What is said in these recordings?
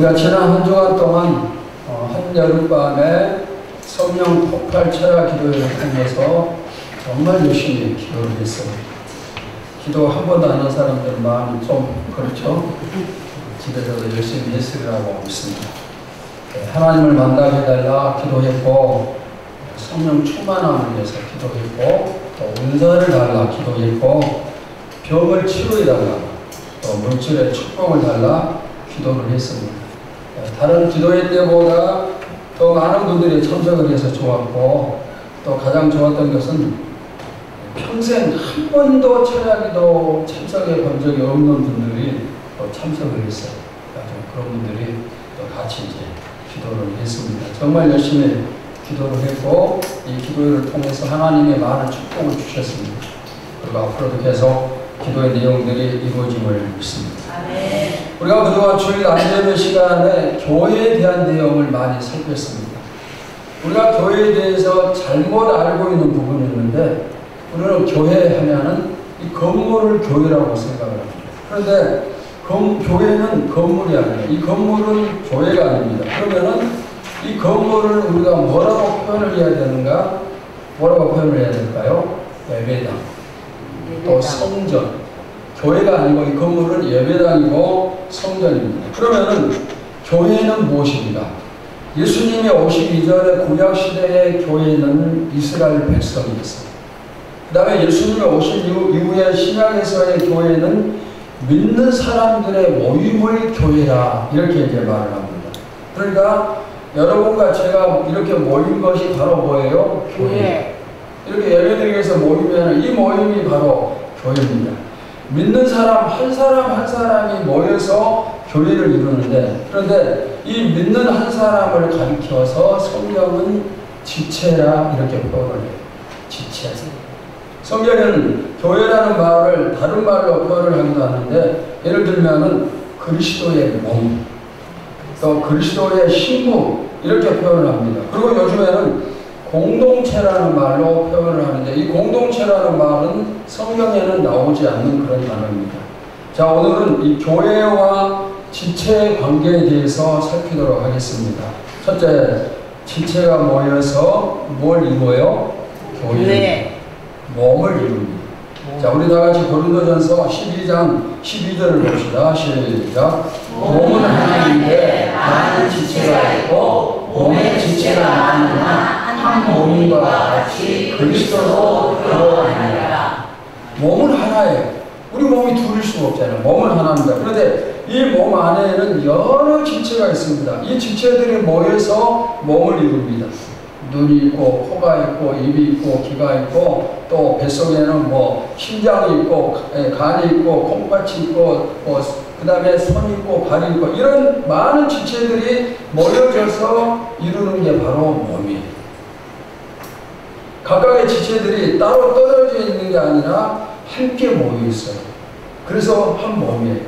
우리가 지난 한 주간 동안 한여름밤에 성령 폭발 철야 기도회를 통해서 정말 열심히 기도를 했어요. 기도 한 번도 안 한 사람들 마음이 좀 그렇죠? 집에서도 열심히 했으리라고 믿습니다. 하나님을 만나게 해달라 기도했고, 성령 충만함을 위해서 기도했고, 또 은사를 달라 기도했고, 병을 치료해달라, 또 물질의 축복을 달라 기도를 했습니다. 다른 기도회 때보다 더 많은 분들이 참석을 해서 좋았고, 또 가장 좋았던 것은 평생 한 번도 철야기도 참석해 본 적이 없는 분들이 또 참석을 했어요. 그런 분들이 또 같이 이제 기도를 했습니다. 정말 열심히 기도를 했고, 이 기도를 통해서 하나님의 많은 축복을 주셨습니다. 그리고 앞으로도 계속 기도의 내용들이 이루어짐을 믿습니다. 우리가 그동안 주일 안예배 시간에 교회에 대한 내용을 많이 살폈습니다. 우리가 교회에 대해서 잘못 알고 있는 부분이 있는데, 우리는 교회 하면은 이 건물을 교회라고 생각을 합니다. 그런데 교회는 건물이 아니에요. 이 건물은 교회가 아닙니다. 그러면은 이 건물을 우리가 뭐라고 표현을 해야 되는가? 뭐라고 표현을 해야 될까요? 예배당, 또 성전. 교회가 아니고 이 건물은 예배당이고 성전입니다. 그러면은 교회는 무엇입니까? 예수님이 오시기 이전에 구약시대의 교회는 이스라엘 백성이었습니다. 그 다음에 예수님이 오신 이후에 신약에서의 교회는 믿는 사람들의 모임을 교회라, 이렇게 이제 말을 합니다. 그러니까 여러분과 제가 이렇게 모인 것이 바로 뭐예요? 교회. 이렇게 예배드리기 위해서 모이면 이 모임이 바로 교회입니다. 믿는 사람 한 사람이 모여서 교회를 이루는데, 그런데 이 믿는 한 사람을 가리켜서 성경은 지체라 이렇게 표현을 해요. 지체. 성경에는 교회라는 말을 다른 말로 표현을 하기도 하는데, 예를 들면은 그리스도의 몸, 또 그리스도의 신부 이렇게 표현을 합니다. 그리고 요즘에는 공동체라는 말로 표현을 하는데, 이 공동체라는 말은 성경에는 나오지 않는 그런 단어입니다. 자, 오늘은 이 교회와 지체의 관계에 대해서 살피도록 하겠습니다. 첫째, 지체가 모여서 뭘 이루어요? 교회. 몸을 이룹니다. 자, 우리 다 같이 고린도전서 12장 12절을 봅시다. 시작. 몸은 하나인데 많은 지체가 있고, 몸의 지체가 많으나 한 몸과 같이 그리스도로 그러하니라. 몸은 하나예요. 우리 몸이 둘일 수가 없잖아요. 몸은 하나입니다. 그런데 이 몸 안에는 여러 지체가 있습니다. 이 지체들이 모여서 몸을 이룹니다. 눈이 있고, 코가 있고, 입이 있고, 귀가 있고, 또 뱃속에는 뭐 심장이 있고, 간이 있고, 콩팥이 있고, 그 다음에 손이 있고, 발이 있고, 이런 많은 지체들이 모여져서 이루는 게 바로 몸이에요. 각각의 지체들이 따로 떨어져 있는 게 아니라 함께 모여 있어요. 그래서 한 몸이에요.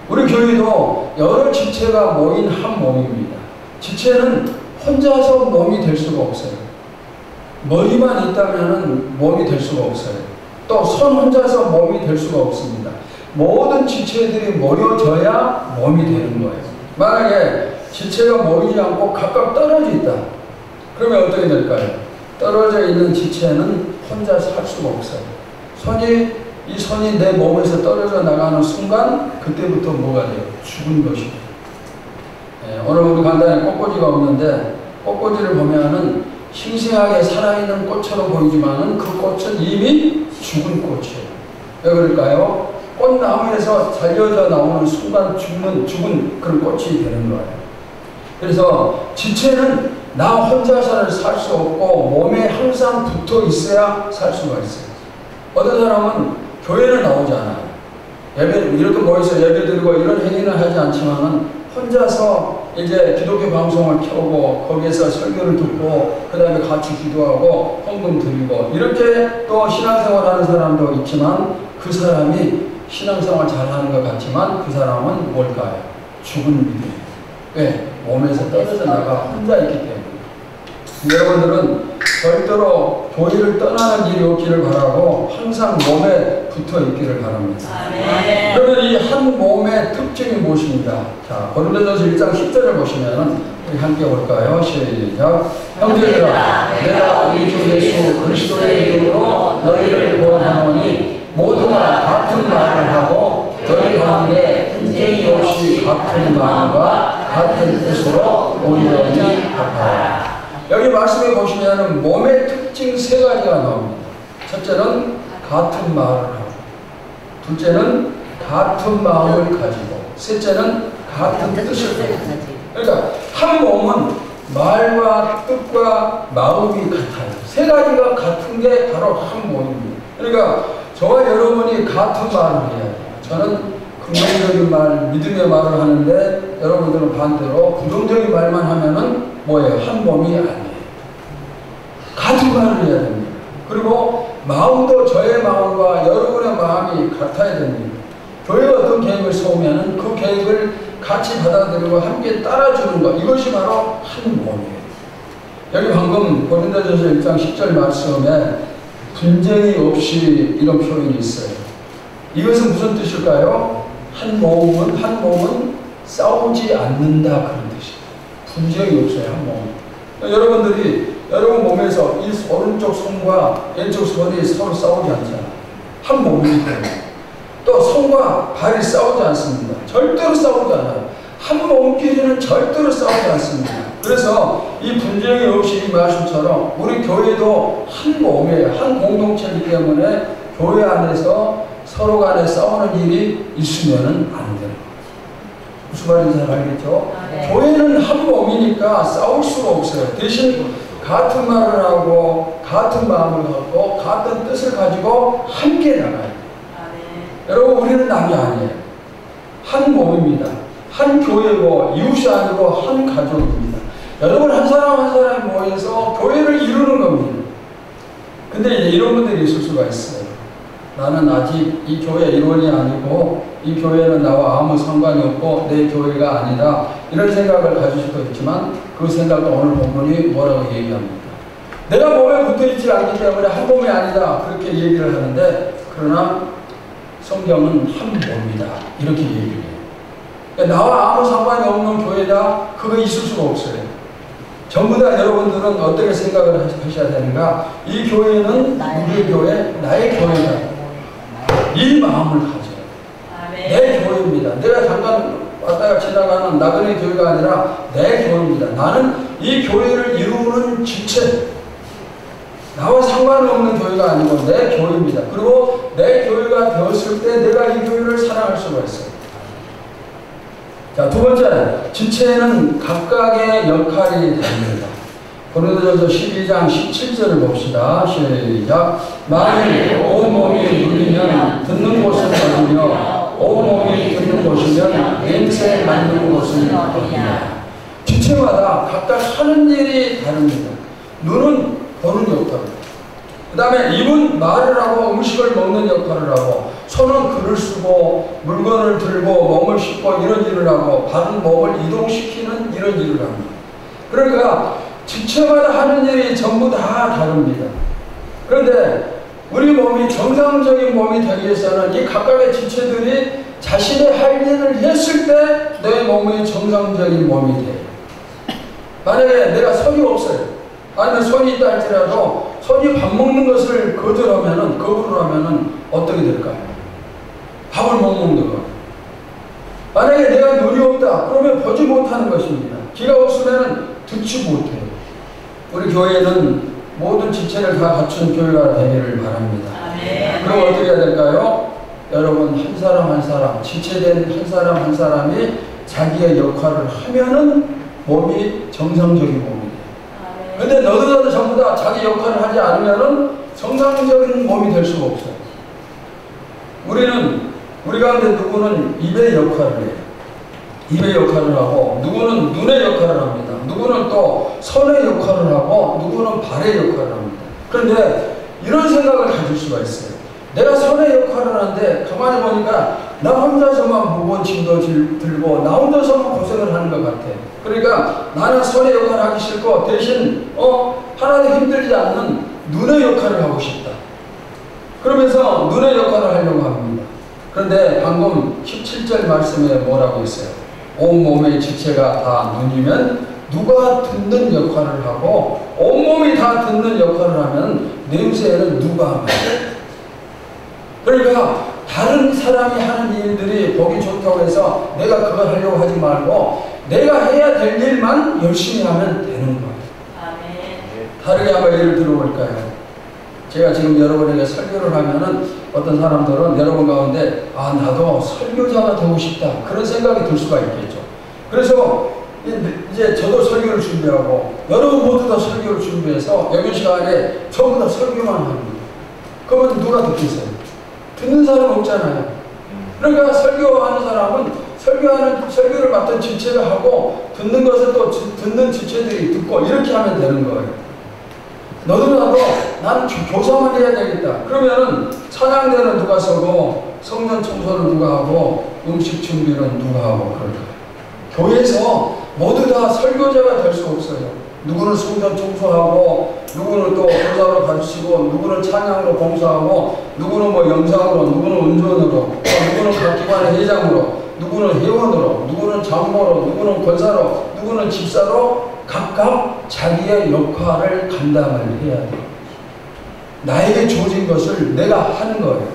우리 교회도 여러 지체가 모인 한 몸입니다. 지체는 혼자서 몸이 될 수가 없어요. 머리만 있다면 몸이 될 수가 없어요. 또 손 혼자서 몸이 될 수가 없습니다. 모든 지체들이 모여져야 몸이 되는 거예요. 만약에 지체가 모이지 않고 각각 떨어져 있다, 그러면 어떻게 될까요? 떨어져 있는 지체는 혼자 살 수가 없어요. 이 손이 내 몸에서 떨어져 나가는 순간, 그때부터 뭐가 돼요? 죽은 것이에요. 오늘 우리 간단히 꽃꽂이가 없는데, 꽃꽂이를 보면은 싱싱하게 살아있는 꽃처럼 보이지만은 그 꽃은 이미 죽은 꽃이에요. 왜 그럴까요? 꽃나무에서 잘려져 나오는 순간 죽은 그런 꽃이 되는 거예요. 그래서 지체는 나 혼자서는 살 수 없고, 몸에 항상 붙어 있어야 살 수가 있어요. 어떤 사람은 교회를 나오지 않아요. 이렇게 모여서 예배 드리고 이런 행위는 하지 않지만은 혼자서 이제 기독교 방송을 켜고 거기에서 설교를 듣고 그 다음에 같이 기도하고 헌금 드리고 이렇게 또 신앙생활 하는 사람도 있지만, 그 사람이 신앙생활 잘하는 것 같지만 그 사람은 뭘까요? 죽은 믿음이에요. 왜? 몸에서 떨어져 나가 혼자 있기 때문에. 여러분들은 절대로 교회를 떠나는 일이 없기를 바라고 항상 몸에 붙어 있기를 바랍니다. 아멘. 그러면 이 한 몸의 특징이 무엇입니다? 자, 고린도전서 1장 10절을 보시면 우리 함께 볼까요? 시작. 형제들아, 내가 우리 주 예수 그리스도의 이름으로 너희를 구원하노니 모두가 같은 말을 하고 너희 가운데 분쟁이 없이 같은 마음과 같은 뜻으로 온전히 합하라. 여기 말씀에 보시면 몸의 특징 세 가지가 나옵니다. 첫째는 같은 말을 하고, 둘째는 같은 마음을 가지고, 셋째는 같은 뜻을 가지고. 그러니까 한 몸은 말과 뜻과 마음이 같아요. 세 가지가 같은 게 바로 한 몸입니다. 그러니까 저와 여러분이 같은 말을 해야 돼요. 저는 긍정적인 말, 믿음의 말을 하는데 여러분들은 반대로 부정적인 말만 하면은 뭐예요? 한 몸이 아니에요. 같은 말을 해야 됩니다. 그리고 마음도 저의 마음과 여러분의 마음이 같아야 됩니다. 교회가 어떤 계획을 세우면은 그 계획을 같이 받아들이고 함께 따라주는 것, 이것이 바로 한 몸이에요. 여기 방금 고린도전서 1장 10절 말씀에 분쟁이 없이 이런 표현이 있어요. 이것은 무슨 뜻일까요? 한 몸은 싸우지 않는다, 그런 뜻이에요. 분쟁이 없어요, 한 몸은. 여러분들이 여러분 몸에서 이 오른쪽 손과 왼쪽 손이 서로 싸우지 않잖아요. 한 몸이기 때문에. 또 손과 발이 싸우지 않습니다. 절대로 싸우지 않아요. 한 몸끼리는 절대로 싸우지 않습니다. 그래서 이 분쟁이 없이 이 말씀처럼 우리 교회도 한 몸이에요. 한 공동체이기 때문에 교회 안에서 서로 간에 싸우는 일이 있으면은 안 돼요. 무슨 말인지 잘 알겠죠? 네. 교회는 한 몸이니까 싸울 수가 없어요. 대신 같은 말을 하고 같은 마음을 갖고 같은 뜻을 가지고 함께 나가요. 여러분, 우리는 남이 아니에요. 한 몸입니다. 한 교회고 이웃이 아니고 한 가족입니다. 여러분, 한 사람 한 사람이 모여서 교회를 이루는 겁니다. 근데 이제 이런 분들이 있을 수가 있어요. 나는 아직 이 교회 일원이 아니고 이 교회는 나와 아무 상관이 없고 내 교회가 아니다, 이런 생각을 가질 수도 있지만 그 생각도 오늘 본문이 뭐라고 얘기합니까? 내가 몸에 붙어있지 않기 때문에 한 몸이 아니다, 그렇게 얘기를 하는데, 그러나 성경은 한 몸이다, 이렇게 얘기를 해요. 그러니까 나와 아무 상관이 없는 교회다, 그거 있을 수가 없어요. 전부 다 여러분들은 어떻게 생각을 하셔야 되는가? 이 교회는 우리의 교회, 나의 교회다, 이 마음을 가져요. 내 교회입니다. 내가 잠깐 왔다가 지나가는 나그네 교회가 아니라 내 교회입니다. 나는 이 교회를 이루는 지체, 나와 상관없는 교회가 아니고 내 교회입니다. 그리고 내 교회가 되었을 때 내가 이 교회를 사랑할 수가 있어요. 자, 두 번째, 지체에는 각각의 역할이 다릅니다. 고린도전서 12장 17절을 봅시다. 시작. 만일 온 몸이 눌리면 듣는 곳은 어디며 온 몸이 듣는 곳이면 냄새 맡는 곳은 어디냐. 지체마다 각각 하는 일이 다릅니다. 눈은 보는 역할, 그 다음에 입은 말을 하고 음식을 먹는 역할을 하고, 손은 글을 쓰고 물건을 들고 몸을 씻고 이런 일을 하고, 발은 몸을 이동시키는 이런 일을 합니다. 그러니까 지체마다 하는 일이 전부 다 다릅니다. 그런데 우리 몸이 정상적인 몸이 되기 위해서는 이 각각의 지체들이 자신의 할 일을 했을 때 내 몸이 정상적인 몸이 돼요. 만약에 내가 손이 없어요, 아니면 손이 있다 할지라도 손이 밥 먹는 것을 거부를 하면은 어떻게 될까요? 밥을 못 먹는 거. 만약에 내가 눈이 없다, 그러면 보지 못하는 것입니다. 귀가 없으면 듣지 못해요. 우리 교회는 모든 지체를 다 갖춘 교회가 되기를 바랍니다. 그럼 어떻게 해야 될까요? 여러분, 한 사람 한 사람, 지체된 한 사람 한 사람이 자기의 역할을 하면은 몸이 정상적인 몸이 돼요. 근데 너도 전부 다 자기 역할을 하지 않으면은 정상적인 몸이 될 수가 없어요. 우리 가운데 누구는 입의 역할을 해요. 입의 역할을 하고, 누구는 눈의 역할을 합니다. 누구는 또 손의 역할을 하고, 누구는 발의 역할을 합니다. 그런데 이런 생각을 가질 수가 있어요. 내가 선의 역할을 하는데 가만히 보니까 나 혼자서만 무거운 짐도 들고 나 혼자서만 고생을 하는 것 같아. 그러니까 나는 선의 역할을 하기 싫고 대신 하나도 힘들지 않는 눈의 역할을 하고 싶다. 그러면서 눈의 역할을 하려고 합니다. 그런데 방금 17절 말씀에 뭐라고 했어요? 온몸의 지체가 다 눈이면 누가 듣는 역할을 하고 온몸이 다 듣는 역할을 하면 냄새는 누가 합니까? 그러니까 다른 사람이 하는 일들이 보기 좋다고 해서 내가 그걸 하려고 하지 말고 내가 해야 될 일만 열심히 하면 되는 거예요. 다르게 한번 예를 들어볼까요? 제가 지금 여러분에게 설교를 하면은 어떤 사람들은 여러분 가운데 나도 설교자가 되고 싶다 그런 생각이 들 수가 있겠죠. 그래서 이제 저도 설교를 준비하고 여러분 모두 다 설교를 준비해서 여기 시간에 전부 다 설교만 합니다. 그러면 누가 듣겠어요? 듣는 사람 없잖아요. 그러니까 설교하는 사람은 설교를 맡은 지체가 하고 듣는 것을 또 듣는 지체들이 듣고 이렇게 하면 되는 거예요. 너도 나도 나는 교사만 해야 되겠다. 그러면은 찬양대는 누가 서고 성전 청소는 누가 하고 음식 준비는 누가 하고 그럴까요? 교회에서 모두 다 설교자가 될 수 없어요. 누구는 성전 청소하고 누구는 또 교사로 가르치고 누구는 찬양으로 봉사하고 누구는 뭐 영상으로 누구는 운전으로 누구는 각 기관의 회장으로 누구는 회원으로 누구는 장로로 누구는 권사로 누구는 집사로 각각 자기의 역할을 감당을 해야 돼요. 나에게 주어진 것을 내가 하는 거예요.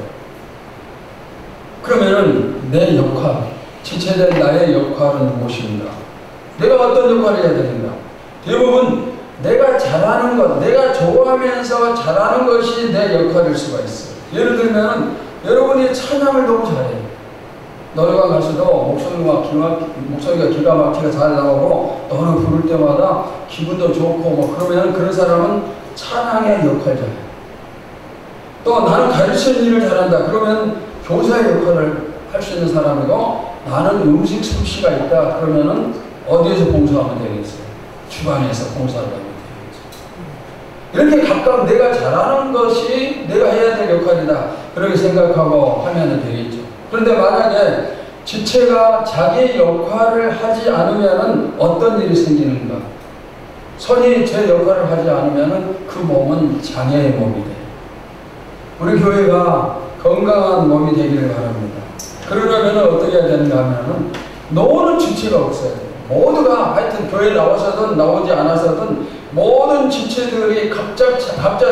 그러면은 내 역할, 지체된 나의 역할은 무엇인가? 내가 어떤 역할을 해야 되는가? 대부분 내가 잘하는 것, 내가 좋아하면서 잘하는 것이 내 역할일 수가 있어요. 예를 들면 여러분이 찬양을 너무 잘해요. 노래방 가서도 목소리가 기가 막히게 잘 나오고 너는 부를 때마다 기분도 좋고 뭐 그러면 그런 사람은 찬양의 역할자예요. 또 나는 가르치는 일을 잘한다. 그러면 교사의 역할을 할 수 있는 사람이고 나는 음식 솜씨가 있다. 그러면은 어디에서 봉사하면 되겠어요? 주방에서 봉사를 하면 되겠죠. 이렇게 각각 내가 잘하는 것이 내가 해야 될 역할이다. 그렇게 생각하고 하면 되겠죠. 그런데 만약에 지체가 자기 역할을 하지 않으면 어떤 일이 생기는가? 선이 제 역할을 하지 않으면 그 몸은 장애의 몸이 돼요. 우리 교회가 건강한 몸이 되기를 바랍니다. 그러려면 어떻게 해야 되는가 하면은 노는 지체가 없어야 돼요. 모두가 하여튼 교회에 나와서든 나오지 않아서든 모든 지체들이 각자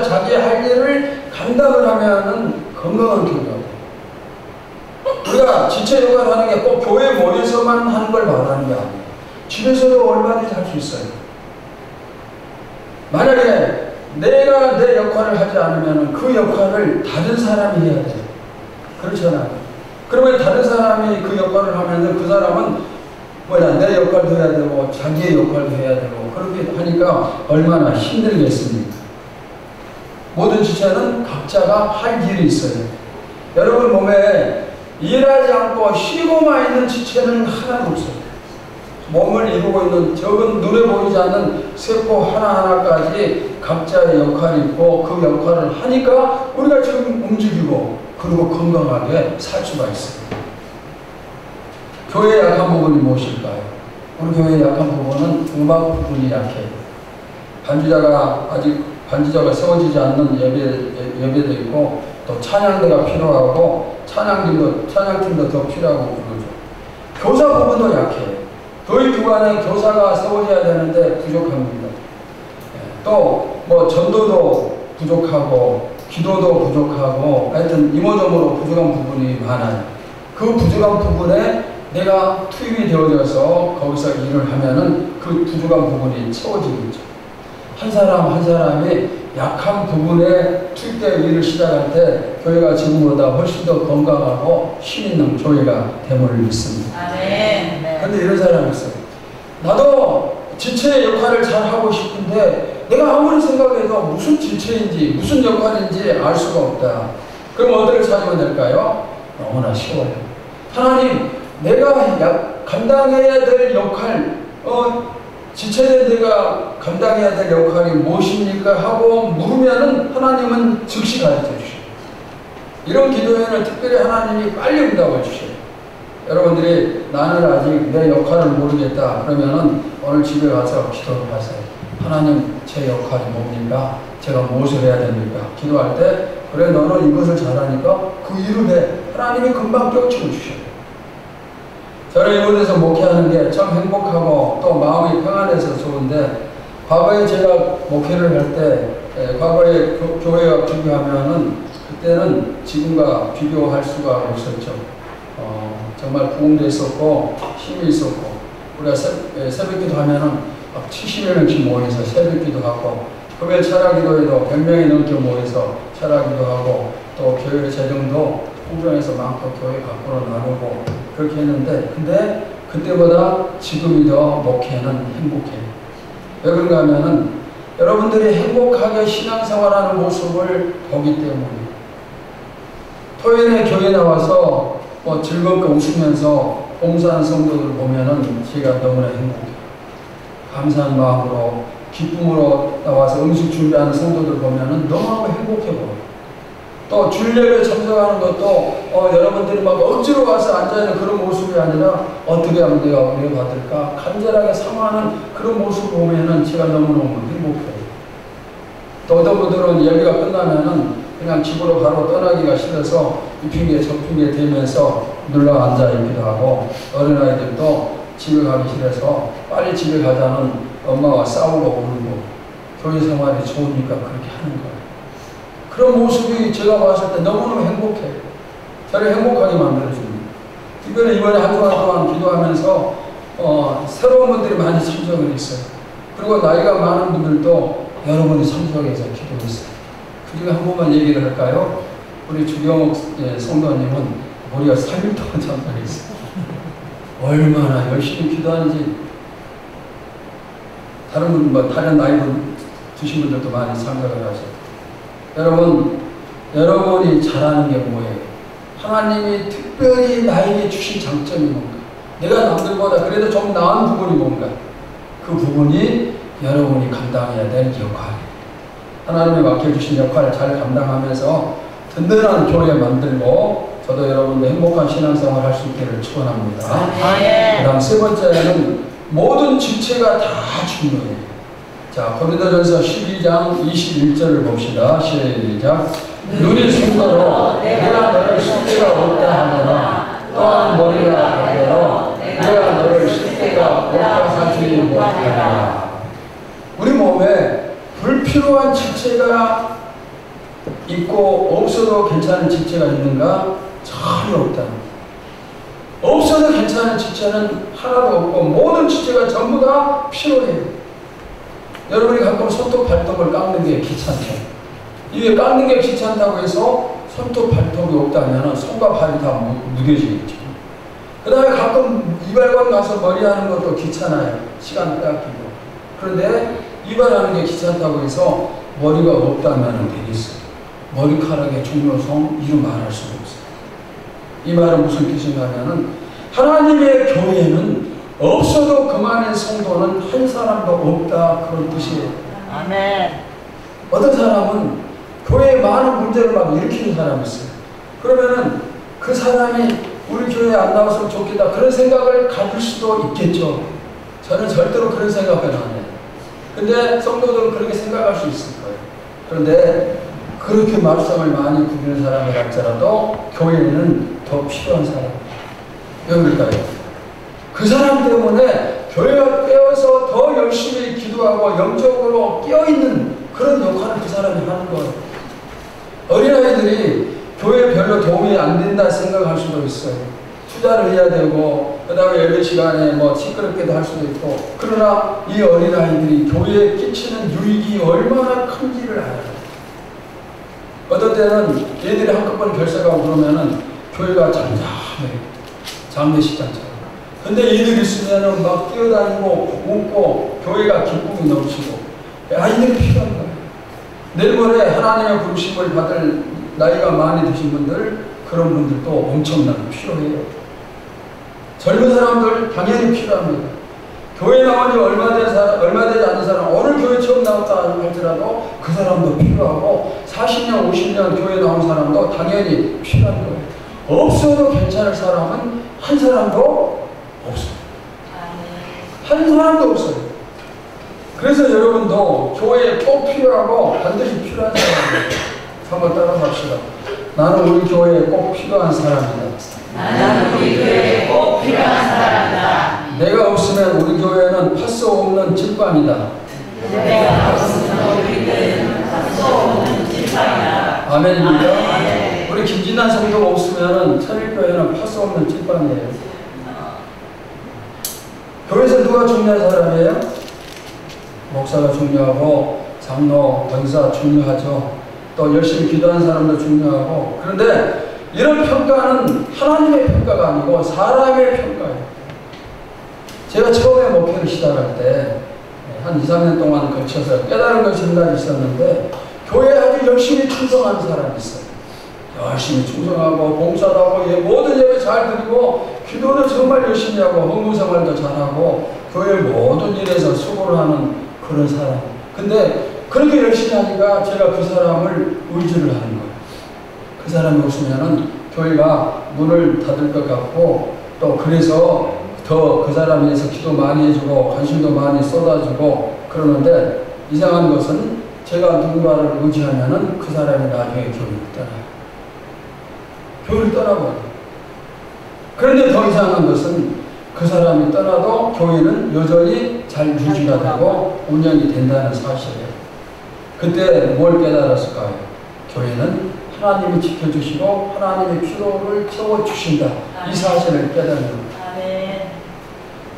자기 할 일을 감당을 하면은 건강한 교회가 우리가 지체 역할을 하는 게 꼭 교회 모여서만 하는 걸 말하는 게 아니에요. 집에서도 얼마든지 할 수 있어요. 만약에 내가 내 역할을 하지 않으면 그 역할을 다른 사람이 해야 돼요. 그렇잖아요. 그러면 다른 사람이 그 역할을 하면 그 사람은 내 역할도 해야 되고 자기의 역할도 해야 되고 그렇게 하니까 얼마나 힘들겠습니까? 모든 지체는 각자가 할 일이 있어요. 여러분 몸에 일하지 않고 쉬고만 있는 지체는 하나도 없어요. 몸을 이루고 있는 적은 눈에 보이지 않는 세포 하나하나까지 각자의 역할이 있고 그 역할을 하니까 우리가 지금 움직이고 그리고 건강하게 살 수가 있어요. 교회의 약한 부분이 무엇일까요? 우리 교회의 약한 부분은 음악 부분이 약해요. 반주자가 세워지지 않는 예배도 있고 또 찬양대가 필요하고 찬양팀도 더 필요하고 그러죠. 교사 부분도 약해요. 교회 기관에 교사가 세워져야 되는데 부족합니다. 또 뭐 전도도 부족하고 기도도 부족하고 하여튼 이모저모로 부족한 부분이 많아요. 그 부족한 부분에 내가 투입이 되어져서 거기서 일을 하면은 그 부족한 부분이 채워지겠죠. 한 사람 한 사람이 약한 부분에 투입되어 일을 시작할 때 교회가 지금보다 훨씬 더 건강하고 힘있는 교회가 됨을 믿습니다. 그런데 이런 사람이 있어요. 나도 지체의 역할을 잘 하고 싶은데 내가 아무리 생각해도 무슨 지체인지 무슨 역할인지 알 수가 없다. 그럼 어떻게 찾으면 될까요? 너무나 쉬워요. 하나님, 내가 감당해야 될 역할, 지체된 내가 감당해야 될 역할이 무엇입니까? 하고 물으면은 하나님은 즉시 가르쳐 주셔요. 이런 기도에는 특별히 하나님이 빨리 응답을 주셔요. 여러분들이 나는 아직 내 역할을 모르겠다 그러면은 오늘 집에 가서 기도를 하세요. 하나님, 제 역할이 뭡니까? 제가 무엇을 해야 됩니까? 기도할 때 그래 너는 이것을 잘하니까 그 일을 해. 하나님이 금방 껴치고 주셔요. 저는 이곳에서 목회하는 게 참 행복하고 또 마음이 평안해서 좋은데, 과거에 제가 목회를 할 때 과거에 교회와 비교하면은 그때는 지금과 비교할 수가 없었죠. 정말 부흥도 있었고 힘이 있었고, 우리가 새벽기도 하면은 막 70여 명씩 모여서 새벽기도 하고, 금요일 철학기도에도 100명이 넘게 모여서 철학기도 하고, 또 교회 재정도 통장에서 많고 교회 밖으로 나누고 그렇게 했는데, 근데 그때보다 지금이 더 목회는 행복해요. 왜 그런가 하면은 여러분들이 행복하게 신앙생활하는 모습을 보기 때문에, 토요일에 교회 나와서 뭐 즐겁게 웃으면서 봉사하는 성도들 보면은 제가 너무나 행복해요. 감사한 마음으로 기쁨으로 나와서 음식 준비하는 성도들 보면은 너무너무 행복해 보여요. 또 주일예배 참석하는 것도 여러분들이 막 억지로 와서 앉아있는 그런 모습이 아니라 어떻게 하면 내가 은혜 받을까 간절하게 사모하는 그런 모습을 보면은 제가 너무너무 행복해요. 또 어떤 분들은 예배가 끝나면은 그냥 집으로 바로 떠나기가 싫어서 이 핑계 저 핑계 대면서 눌러 앉아있기도 하고, 어린아이들도 집에 가기 싫어서 빨리 집에 가자는 엄마와 싸우고 울고, 교회 생활이 좋으니까 그렇게 하는 거예요. 그런 모습이 제가 봤을 때 너무너무 행복해요. 저를 행복하게 만들어줍니다. 특별히 이번에 한 주간 동안 기도하면서 새로운 분들이 많이 참석을 했어요. 그리고 나이가 많은 분들도 여러분이 참석해서 기도했어요. 그 중에 한 번만 얘기를 할까요? 우리 주경옥 성도님은 무려 3일 동안 참석했어요. 얼마나 열심히 기도하는지. 다른 분, 뭐 다른 나이 드신 분들도 많이 참석을 하셨어요. 여러분이 잘하는 게 뭐예요? 하나님이 특별히 나에게 주신 장점이 뭔가? 내가 남들보다 그래도 좀 나은 부분이 뭔가? 그 부분이 여러분이 감당해야 될 역할이에요. 하나님이 맡겨주신 역할을 잘 감당하면서 든든한 교회 만들고, 저도 여러분도 행복한 신앙생활 할 수 있기를 축원합니다. 그 다음 세 번째는 모든 지체가 다 중요해요. 자, 고린도전서 12장 21절을 봅시다. 시작. 눈이 순거로 내가 너를 쓸 데가 없다 하거나, 또한 머리가 가게로 내가 너를 쓸 데가 없다 하지 못하리라. 우리 몸에 불필요한 지체가 있고 없어도 괜찮은 지체가 있는가? 전혀 없다. 없어도 괜찮은 지체는 하나도 없고 모든 지체가 전부 다 필요해요. 여러분이 가끔 손톱 발톱을 깎는 게 귀찮죠. 이게 깎는 게 귀찮다고 해서 손톱 발톱이 없다면 손과 발이 다 무뎌지겠죠. 그 다음에 가끔 이발관 가서 머리 하는 것도 귀찮아요. 시간 깎이고. 그런데 이발하는 게 귀찮다고 해서 머리가 없다면 되겠어요. 머리카락의 중요성 이루 말할 수가 없어요. 이 말은 무슨 뜻인가 하면은, 하나님의 교회는 없어도 그만의 성도는 한 사람도 없다, 그런 뜻이에요. 아멘. 어떤 사람은 교회에 많은 문제를 막 일으키는 사람이 있어요. 그러면은 그 사람이 우리 교회에 안 나왔으면 좋겠다, 그런 생각을 가질 수도 있겠죠. 저는 절대로 그런 생각을 안 해요. 근데 성도들은 그렇게 생각할 수 있을 거예요. 그런데 그렇게 말씀을 많이 구기는 사람이 할지라도 교회에는 더 필요한 사람. 왜 그럴까요? 그 사람 때문에 교회가 깨어서 더 열심히 기도하고 영적으로 깨어있는 그런 역할을 그 사람이 하는 거예요. 어린아이들이 교회에 별로 도움이 안 된다 생각할 수도 있어요. 투자를 해야 되고, 그 다음에 예배 시간에 뭐 시끄럽게도 할 수도 있고, 그러나 이 어린아이들이 교회에 끼치는 유익이 얼마나 큰지를 알아요. 어떤 때는 얘들이 한꺼번에 결석하고 그러면은 교회가 잠잠해요. 장례식장처럼. 근데 얘들 있으면은 막 뛰어다니고 웃고 교회가 기쁨이 넘치고, 아이들이 필요한 거예요. 내일 모레 하나님의 부르심을 받을 나이가 많이 드신 분들, 그런 분들도 엄청나게 필요해요. 젊은 사람들 당연히 필요합니다. 교회 나온 지 얼마 되지 않은 사람, 오늘 교회 처음 나왔다 할지라도 그 사람도 필요하고 40년, 50년 교회 나온 사람도 당연히 필요한 거예요. 없어도 괜찮을 사람은 한 사람도 없어요. 한 사람도 없어요. 그래서 여러분도 교회에 꼭 필요하고 반드시 필요한 사람이에요. 한번 따라갑시다. 나는 우리 교회에 꼭 필요한 사람이다. 나는 우리 교회에 꼭 필요한 사람이다. 내가 없으면 우리 교회는 파스 없는 찐빵이다. 내가 없으면 우리 교회는 파스 없는 찐빵이다. 아멘입니다. 아멘. 우리 김진환 성도가 없으면 천일교회는 파스 없는 찐빵이에요. 교회에서 누가 중요한 사람이에요? 목사가 중요하고 장로, 권사 중요하죠. 또 열심히 기도하는 사람도 중요하고. 그런데 이런 평가는 하나님의 평가가 아니고 사람의 평가예요. 제가 처음에 목회를 시작할 때 한 2, 3년 동안 거쳐서 깨달은 것이 한 가지 있었는데 교회에 아주 열심히 충성하는 사람이 있어요. 열심히 충성하고 봉사도 하고 모든 예배 잘 드리고 기도도 정말 열심히 하고 헌금생활도 잘하고 교회 모든 일에서 수고를 하는 그런 사람. 근데 그렇게 열심히 하니까 제가 그 사람을 의지를 하는 거예요. 그 사람이 없으면은 교회가 문을 닫을 것 같고 또 그래서 더 그 사람에 대해서 기도 많이 해주고 관심도 많이 쏟아주고 그러는데 이상한 것은 제가 누군가를 의지하면은 그 사람이 나중에 교회를 떠나요. 교회를 떠나버려요. 그런데 더 이상한 것은 그 사람이 떠나도 교회는 여전히 잘 유지가 되고 운영이 된다는 사실이에요. 그때 뭘 깨달았을까요? 교회는 하나님이 지켜주시고 하나님의 필요를 채워주신다. 이 사실을 깨달는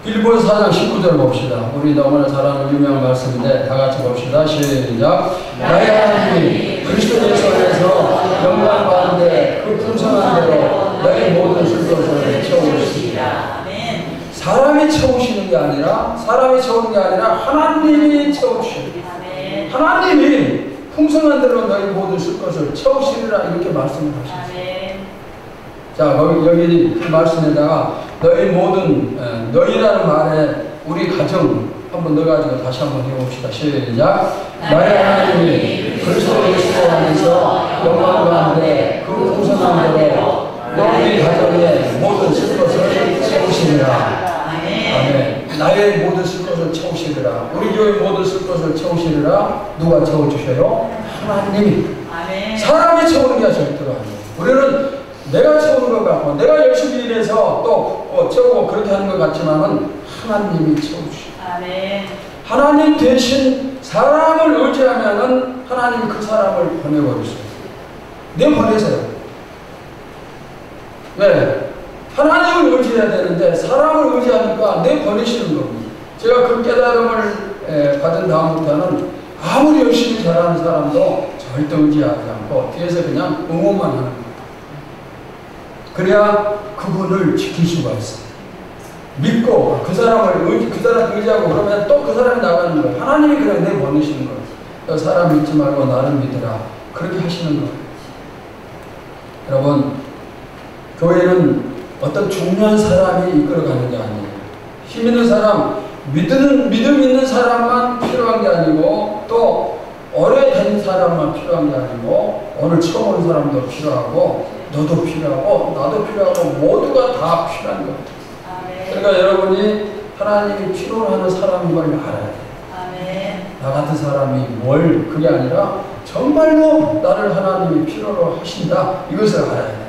빌립보서 4장 19절 봅시다. 우리 너무나 잘 아는 유명한 말씀인데 다 같이 봅시다. 시작. 나의 하나님이 그리스도 예수 안에서 영광 받는데 그 풍성한 대로 너희 모든 슬픔을 채워주시리라. 사람이 채우시는 게 아니라 하나님이 채우시리라. 하나님이 풍성한 대로 너희 모든 쓸 것을 채우시리라 이렇게 말씀을 하셨어요. 자, 여기 그 말씀에다가 너희 모든 너희라는 말에 우리 가정 한번 넣어가지고 다시 한번 해봅시다. 시작. 나의 하나님이 그리스도 예수 안에서 영광 가운데 그 풍성한 대로 너희 가정의 모든 쓸 것을 채우시리라. 아멘. 나의 모든 쓸 것을 채우시리라. 우리 교회 모든 쓸 것을 채우시리라. 누가 채워주셔요? 하나님이. 사람이 채우는 게 절대로 아니에요. 우리는 내가 채우는 것 같고 내가 열심히 일해서 또 채우고 그렇게 하는 것 같지만은 하나님이 채워주시고 하나님 대신 사람을 의지하면은 하나님이 그 사람을 보내버리세요. 내보내세요. 왜? 하나님을 의지해야 되는데 사람을 의지하니까 내보내시는 겁니다. 제가 그 깨달음을 받은 다음부터는 아무리 열심히 잘하는 사람도 절대 의지하지 않고 뒤에서 그냥 응원만 하는 거예요. 그래야 그분을 지킬 수가 있어요. 믿고 그 사람 의지하고 그러면 또 그 사람이 나가는 거예요. 하나님이 그냥 내보내시는 거예요. 너 사람 믿지 말고 나를 믿으라. 그렇게 하시는 거예요. 여러분, 교회는 어떤 중요한 사람이 이끌어가는 게 아니에요. 힘 있는 사람, 믿음 있는 사람만 필요한 게 아니고 또 오래된 사람만 필요한 게 아니고 오늘 처음 온 사람도 필요하고 너도 필요하고 나도 필요하고 모두가 다 필요한 거예요. 그러니까 여러분이 하나님이 필요로 하는 사람인 걸 알아야 돼요. 나 같은 사람이 그게 아니라 정말로 나를 하나님이 필요로 하신다. 이것을 알아야 돼요.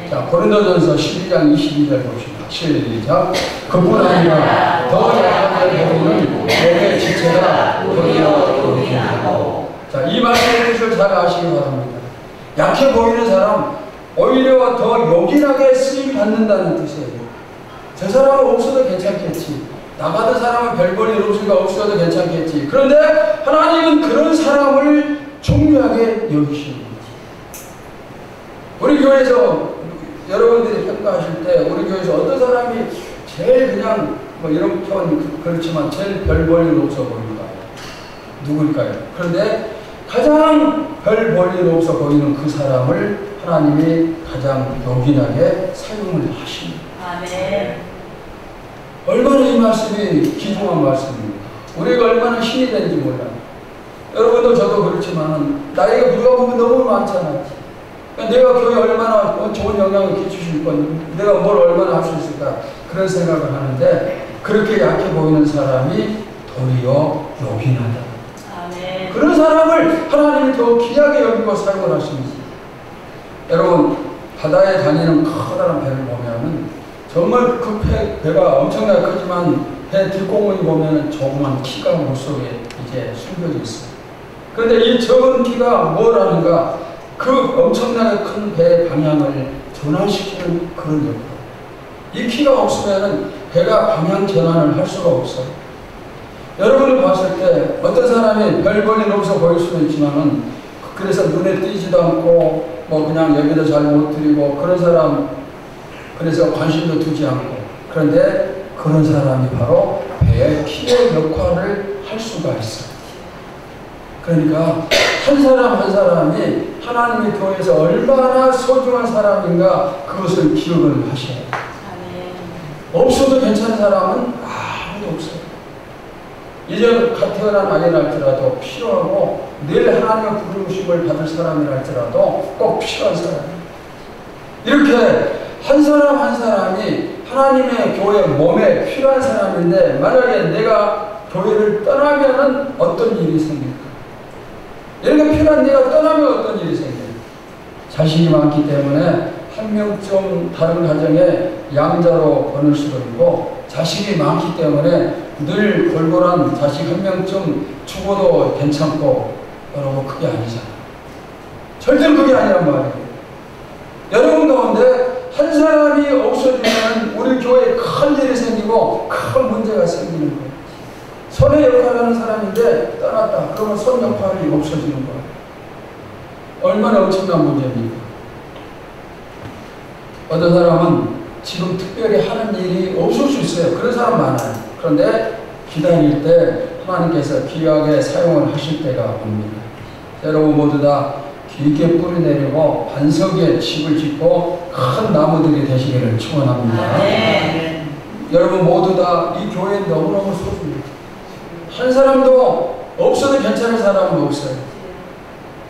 자, 고린도전서 12장 22절 봅시다. 시작. 그뿐 아니라 더 약한 자들은 내게 지체가 도리어 요긴하고. 자, 이 말씀의 뜻을 잘 아시기 바랍니다. 약해 보이는 사람 오히려 더 요긴하게 쓰임 받는다는 뜻이에요. 저 사람은 없어도 괜찮겠지. 나 같은 사람은 별 볼 일 없으니까 없어도 괜찮겠지. 그런데 하나님은 그런 사람을 중요하게 여기십니다. 우리 교회에서 여러분들이 평가하실 때 우리 교회에서 어떤 사람이 제일 그냥 이런 표현 그렇지만 제일 별 볼 일 없어 보일까요? 누굴까요? 그런데 가장 별 볼 일 없어 보이는 그 사람을 하나님이 가장 요긴하게 사용을 하십니다. 얼마나 이 말씀이 귀중한 말씀입니다. 우리가 얼마나 힘이 되는지 몰라요. 여러분도 저도 그렇지만 나이가 부족한 부분이 너무 많잖아요. 내가 교회에 얼마나 좋은 영향을 끼치실 건지, 내가 뭘 얼마나 할 수 있을까, 그런 생각을 하는데, 그렇게 약해 보이는 사람이 도리어 요긴하다. 아멘. 그런 사람을 하나님이 더 귀하게 여기고 사용을 하십니다. 여러분, 바다에 다니는 커다란 배를 보면은 정말 그 배가 엄청나게 크지만 배 뒷공문이 보면은 조그만 키가 물속에 이제 숨겨져 있어요. 그런데 이 적은 키가 뭘 하는가? 그 엄청나게 큰 배의 방향을 전환시키는 그런 역할. 이 키가 없으면은 배가 방향 전환을 할 수가 없어요. 여러분을 봤을 때 어떤 사람이 별 볼일 없어 보일 수도 있지만은 그래서 눈에 띄지도 않고 뭐 그냥 여기도 잘 못 드리고 그런 사람, 그래서 관심도 두지 않고, 그런데 그런 사람이 바로 배의 키의 역할을 할 수가 있어요. 그러니까 한 사람 한 사람이 하나님의 교회에서 얼마나 소중한 사람인가 그것을 기억을 하셔야 돼요. 없어도 괜찮은 사람은 아무도 없어요. 이제 갓 태어난 아이랄지라도 필요하고 늘 하나님의 부르심을 받을 사람이랄지라도 꼭 필요한 사람이에요. 이렇게 한 사람 한 사람이 하나님의 교회 몸에 필요한 사람인데, 만약에 내가 교회를 떠나면은 어떤 일이 생길까? 이렇게 필요한 내가 떠나면 어떤 일이 생겨요? 자식이 많기 때문에 한 명쯤 다른 가정에 양자로 보낼 수도 있고, 자식이 많기 때문에 늘 골골한 자식 한 명쯤 죽어도 괜찮고, 여러분 그게 아니잖아요. 절대로 그게 아니란 말이에요. 여러분 가운데 한 사람이 없어지면 우리 교회에 큰 일이 생기고 큰 문제가 생기는 거예요. 손의 역할을 하는 사람인데 떠났다. 그러면 손 역할이 없어지는 거예요. 얼마나 엄청난 문제입니까? 어떤 사람은 지금 특별히 하는 일이 없을 수 있어요. 그런 사람 많아요. 그런데 기다릴 때 하나님께서 귀하게 사용을 하실 때가 옵니다. 여러분 모두 다 길게 뿌리 내리고 반석에 집을 짓고 큰 나무들이 되시기를 축원합니다. 네. 여러분 모두 다 이 교회는 너무너무 소중해요. 한 사람도 없어도 괜찮은 사람은 없어요.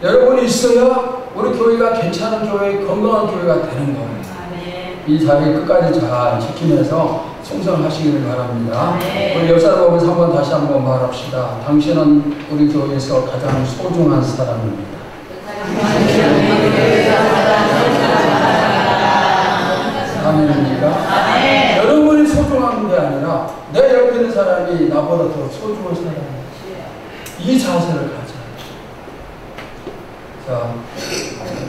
여러분이 있어야 우리 교회가 괜찮은 교회, 건강한 교회가 되는 거예요. 이 자리 끝까지 잘 지키면서 충성하시기를 바랍니다. 우리 역사를 보면서 한번 다시 한번 말합시다. 당신은 우리 교회에서 가장 소중한 사람입니다. 아멘입니까? 여러분이 소중한 게 아니라 내 옆에 있는 사람이 나보다 더 소중한 사람이에요. 이 자세를 가져야 자,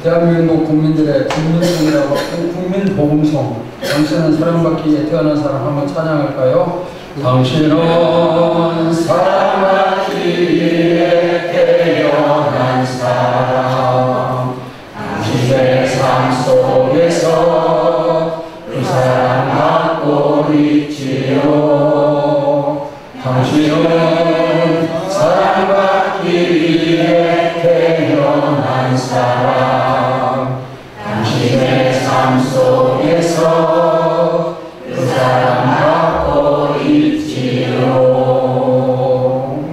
대한민국 국민들의 국민송이라고, 국민복음송. 당신은 사랑받기 위해 태어난 사람 한번 찬양할까요? 당신은 사랑받기 위해 태어난 사람, 당신의 삶 속에서 그 사랑받고 있지요. 당신은 사랑받기 위해 태어난 사람, 당신의 삶 속에서 그 사랑받고 있지요.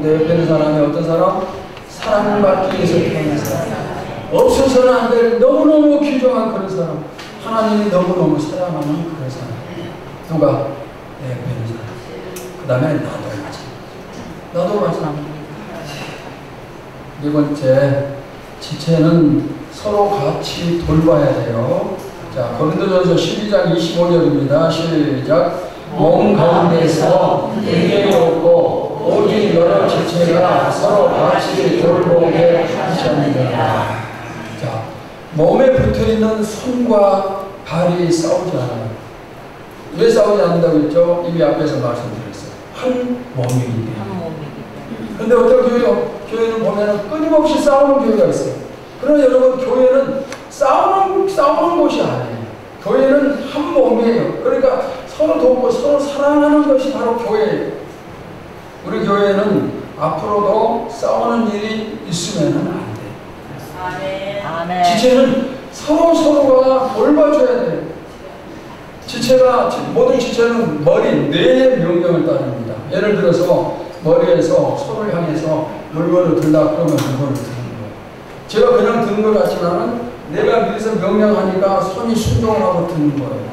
내 옆에 있는 사람이 어떤 사람? 사랑받기 위해서 태어난 사람, 없어서는 안 될 너무너무 귀중한 그런 사람, 하나님이 너무너무 사랑하는 그런 사람. 누가? 내 옆에 있는 사람. 그 다음에 나도 마찬가지입니다. 네 번째, 지체는 서로 같이 돌봐야 돼요. 자, 고린도전서 12장 25절입니다. 시작. 몸 가운데서 분쟁이 없고 오직 여러 지체가 서로 같이 돌보게 하셨느니라. 자, 몸에 붙어있는 손과 발이 싸우지 않아요. 왜 싸우지 않는다고 했죠? 이미 앞에서 말씀드렸어요. 한 몸이기 때문에. 근데 어떤 교회는 보면은 끊임없이 싸우는 교회가 있어요. 그러나 여러분, 교회는 싸우는 곳이 아니에요. 교회는 한 몸이에요. 그러니까 서로 돕고 서로 사랑하는 것이 바로 교회예요. 우리 교회는 앞으로도 싸우는 일이 있으면 안 돼요. 아멘. 지체는 서로가 돌봐줘야 돼요. 지체가, 모든 지체는 머리, 뇌의 명령을 따릅니다. 예를 들어서 머리에서 손을 향해서 물건을 들라 그러면 물건을 드는 거예요. 제가 그냥 드는 것 같지만은 내가 미리서 명령하니까 손이 순종을 하고 드는 거예요.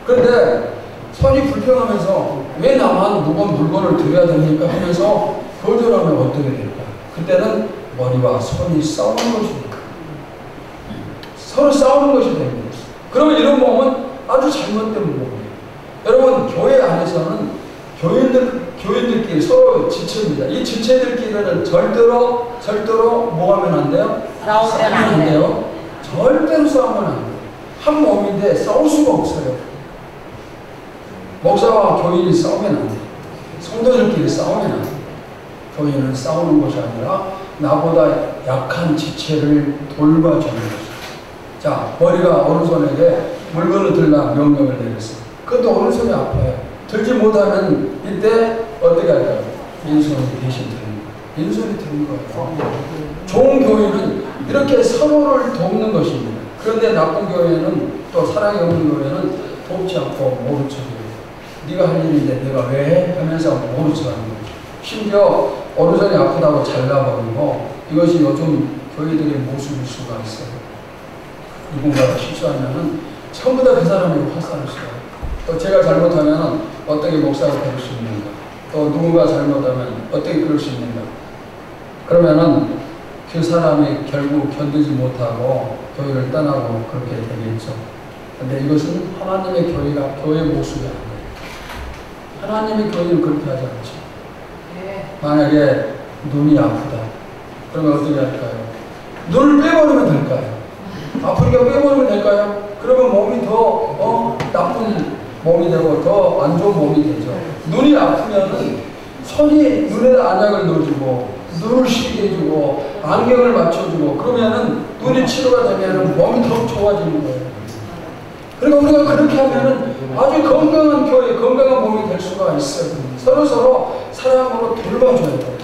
그런데 손이 불평하면서 왜 나만 무거운 물건을 들여야 됩니까 하면서 거절하면 어떻게 될까? 그때는 머리와 손이 싸우는 것입니다. 서로 싸우는 것이 됩니다. 그러면 이런 몸은 아주 잘못된 몸이에요. 여러분, 교회 안에서는 교인들끼리 서로 지체입니다. 이 지체들끼리는 절대로 뭐 하면 안 돼요? 싸우면 안 돼요. 절대로 싸우면 안 돼요. 한 몸인데 싸울 수가 없어요. 목사와 교인이 싸우면 안 돼요. 성도들끼리 싸우면 안 돼요. 교인은 싸우는 것이 아니라 나보다 약한 지체를 돌봐주는 것입니다. 자, 머리가 오른손에게 물건을 들라 명령을 내렸어요. 그것도 오른손이 아파요. 들지 못하면 이때 어떻게 할까요? 왼손이 대신 드는 거예요. 왼손이 드는 거예요. 좋은 교회는 이렇게 서로를 돕는 것입니다. 그런데 나쁜 교회는, 또 사랑이 없는 교회는 돕지 않고 모른 척해요. 네가 할 일인데 내가 왜 해? 하면서 모른 척하는 거예요. 심지어 오른손이 아프다고 잘라버리고, 이것이 요즘 교회들의 모습일 수가 있어요. 누군가가 실수하면은 전부 다 그 사람에게 화살을 쏘아요. 또 제가 잘못하면 어떻게 목사가 될 수 있는가? 또 누군가 잘못하면 어떻게 그럴 수 있는가? 그러면은 그 사람이 결국 견디지 못하고 교회를 떠나고 그렇게 되겠죠. 근데 이것은 하나님의 교회의 모습이 아니에요. 하나님의 교회는 그렇게 하지 않죠. 만약에 눈이 아프다. 그러면 어떻게 할까요? 눈을 빼버리면 될까요? 아프니까 빼버리면 될까요? 그러면 몸이 더 나쁜 몸이 되고 더 안 좋은 몸이 되죠. 눈이 아프면은 손이 눈에 안약을 넣어주고 눈을 쉬게 해주고 안경을 맞춰주고 그러면은 눈이 치료가 되면은 몸이 더 좋아지는 거예요. 그러니까 우리가 그렇게 하면은 아주 건강한 교회, 건강한 몸이 될 수가 있어요. 서로 사랑으로 돌봐줘야 돼요.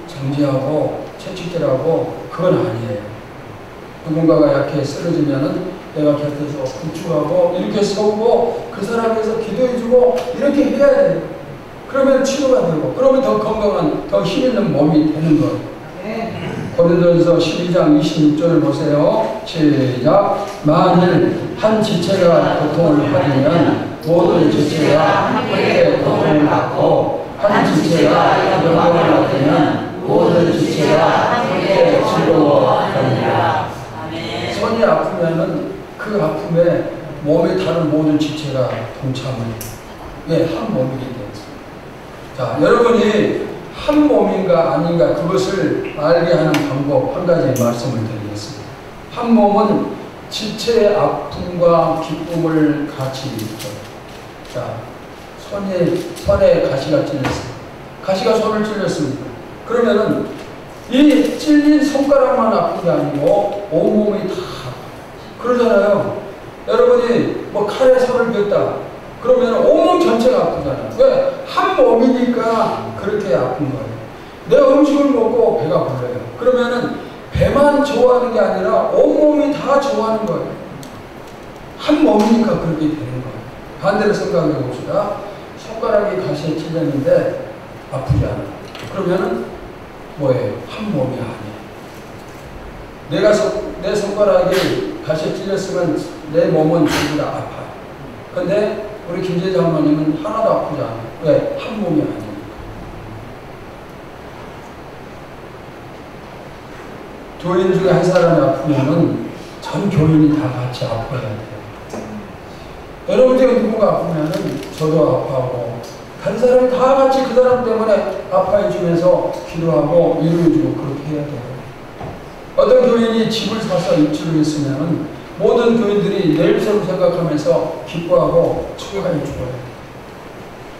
정지하고 채찍질하고 그건 아니에요. 누군가가 약해 쓰러지면은 내가 곁에서 구축하고 이렇게 서고 그 사람에서 기도해주고 이렇게 해야 돼요. 그러면 치료가 되고 그러면 더 건강한 더 힘있는 몸이 되는 거예요. 고린도전서 12장 26절을 보세요. 시작. 만일 한 지체가 고통을 받으면 모든 지체가 함께 고통을 받고 한 지체가 영광을 받으면 모든 지체가 함께 즐거워하리라. 손이 아프면은 그 아픔에 몸에 다른 모든 지체가 동참해요. 왜? 한 몸이기 때문에. 자, 여러분이 한 몸인가 아닌가 그것을 알게 하는 방법 한 가지 말씀을 드리겠습니다. 한 몸은 지체의 아픔과 기쁨을 같이 있죠. 자, 손에 가시가 찔렸습니다. 가시가 손을 찔렸습니다. 그러면은 이 찔린 손가락만 아픈 게 아니고 온몸이 다 그러잖아요. 여러분이 뭐 칼에 손을 겼다. 그러면 온몸 전체가 아프잖아요. 왜? 한 몸이니까 그렇게 아픈 거예요. 내가 음식을 먹고 배가 불러요. 그러면은 배만 좋아하는 게 아니라 온몸이 다 좋아하는 거예요. 한 몸이니까 그렇게 되는 거예요. 반대로 생각해 봅시다. 손가락이 가시에 찔렸는데 아프지 않아요. 그러면은 뭐예요? 한 몸이 아니에요. 내 손가락이 가시에 찔렸으면 내 몸은 전부 다 아파요. 근데 우리 김재재 장로님은 하나도 아프지 않아요. 왜? 한 몸이 아니니까. 교인 중에 한 사람이 아프면은 전 교인이 다 같이 아파야 돼요. 여러분 중에 누구가 아프면은 저도 아파하고 다른 사람이 다 같이 그 사람 때문에 아파해 주면서 기도하고 위로해주고 그렇게 해야 돼요. 어떤 교인이 집을 사서 입주를 했으면은 모든 교인들이 내일 새로 생각하면서 기뻐하고 축하해 주어요.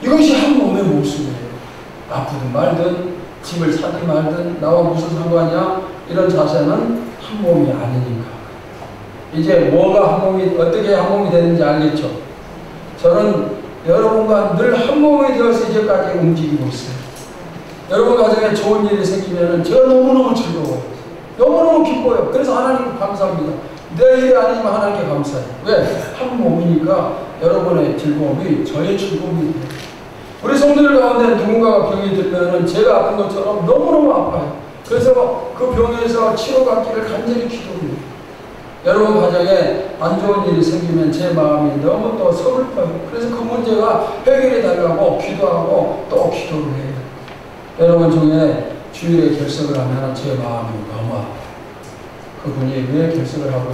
이것이 한 몸의 모습이에요. 아프든 말든 집을 사든 말든 나와 무슨 상관이야? 이런 자세는 한 몸이 아니니까. 이제 뭐가 한 몸이 어떻게 한 몸이 되는지 알겠죠? 저는 여러분과 늘 한 몸이 되어서 이제까지 움직이고 있어요. 여러분 가정에 좋은 일이 생기면 제가 너무너무 즐거워요. 너무너무 기뻐요. 그래서 하나님 감사합니다. 내 일이 아니지만 하나님께 감사해요. 왜? 한 몸이니까 여러분의 즐거움이 저의 즐거움이 돼요. 우리 성도들 가운데 누군가가 병이 들면 제가 아픈 것처럼 너무너무 아파요. 그래서 그 병에서 치료받기를 간절히 기도해요. 여러분 가정에 안 좋은 일이 생기면 제 마음이 너무 또 서글퍼요. 그래서 그 문제가 해결해 달라고 기도하고 또 기도를 해요. 여러분 중에 주일에 결석을 하면 제 마음이 너무 아파요. 그분이 왜 결석을 하고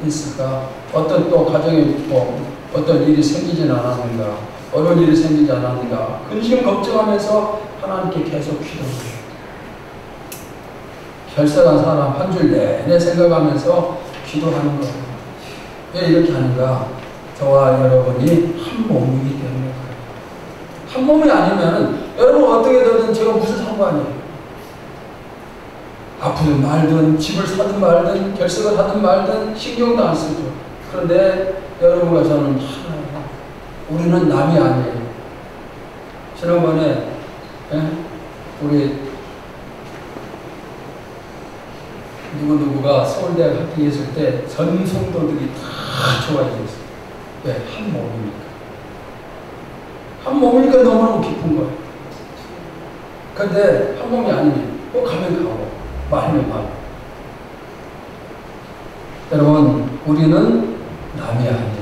있을까? 어떤 또 가정에 어떤 일이 생기진 않았는가? 어려운 일이 생기지 않았는가? 근심 걱정하면서 하나님께 계속 기도해요. 결석한 사람 한 줄 내내 생각하면서 기도하는 거예요. 왜 이렇게 하는가? 저와 여러분이 한 몸이기 때문에 그래요. 한 몸이 아니면 여러분 어떻게 되든 제가 무슨 상관이에요? 아프든 말든 집을 사든 말든 결석을 하든 말든 신경도 안 쓰죠. 그런데 여러분과 저는 하나예요. 우리는 남이 아니에요. 지난번에 우리 누구누구가 서울대학 합격했을 때 전 성도들이 다 좋아했어요. 왜? 한 몸이니까. 한 몸이니까 너무너무 기쁜 거예요. 근데 한 몸이 아니면 꼭 가면 가고 말면 말. 여러분, 우리는 남이 아니에요.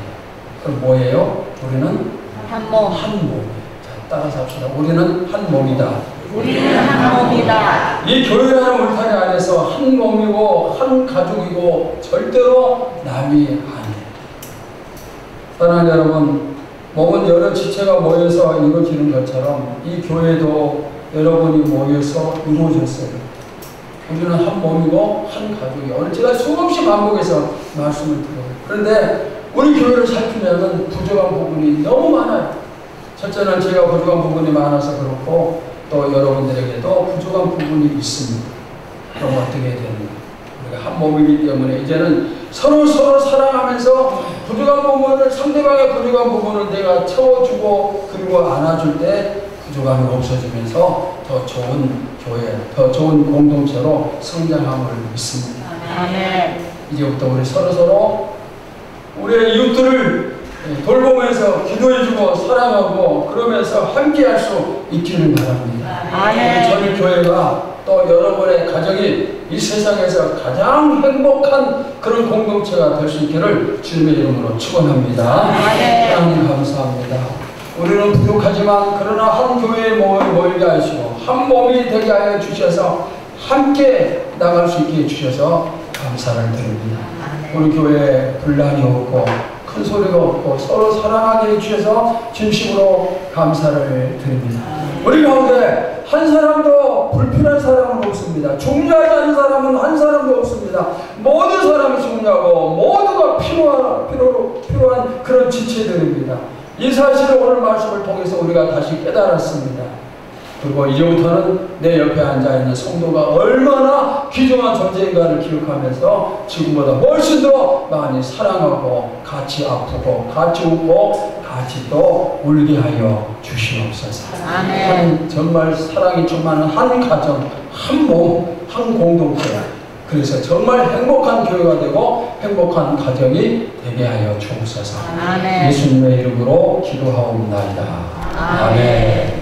그럼 뭐예요? 우리는 한 몸. 한 몸이에요. 자, 따라서 합시다. 우리는 한 몸이다. 우리는 한 몸이다. 이 교회라는 울타리 안에서 한 몸이고 한 가족이고 절대로 남이 아니에요. 사랑하는 여러분, 몸은 여러 지체가 모여서 이루어지는 것처럼 이 교회도 여러분이 모여서 이루어졌어요. 우리는 한 몸이고 한 가족이에요. 오늘 제가 수없이 반복해서 말씀을 드려요. 그런데 우리 교회를 살피면 부족한 부분이 너무 많아요. 첫째는 제가 부족한 부분이 많아서 그렇고 또 여러분들에게도 부족한 부분이 있습니다. 그럼 어떻게 해야 되는가? 우리가 한 몸이기 때문에 이제는 서로 사랑하면서 부족한 부분을, 상대방의 부족한 부분을 내가 채워주고 그리고 안아줄 때 부족함이 없어지면서 더 좋은 교회, 더 좋은 공동체로 성장함을 믿습니다. 아멘. 이제부터 우리 서로 우리의 이웃들을 돌보면서 기도해주고 사랑하고 그러면서 함께할 수 있기를 바랍니다. 아멘. 저희 교회가 또 여러분의 가정이 이 세상에서 가장 행복한 그런 공동체가 될 수 있기를 주님의 이름으로 축원합니다. 하나님 감사합니다. 우리는 부족하지만 그러나 한 교회에 모이게 하시고 한 몸이 되게 하여 주셔서 함께 나갈 수 있게 해주셔서 감사를 드립니다. 우리 교회에 분란이 없고 큰 소리가 없고 서로 사랑하게 해주셔서 진심으로 감사를 드립니다. 우리 가운데 한 사람도 불필요한 사람은 없습니다. 중요하지 않은 사람은 한 사람도 없습니다. 모든 사람이 중요하고 모두가 필요한 그런 지체들입니다. 이 사실을 오늘 말씀을 통해서 우리가 다시 깨달았습니다. 그리고 이제부터는 내 옆에 앉아있는 성도가 얼마나 귀중한 존재인가를 기억하면서 지금보다 훨씬 더 많이 사랑하고 같이 아프고 같이 웃고 같이 또 울게 하여 주시옵소서. 아멘. 정말 사랑이 충만한 한 가정, 한 몸, 한 공동체. 그래서 정말 행복한 교회가 되고 행복한 가정이 되게 하여 주옵소서. 아멘. 예수님의 이름으로 기도하옵나이다. 아멘.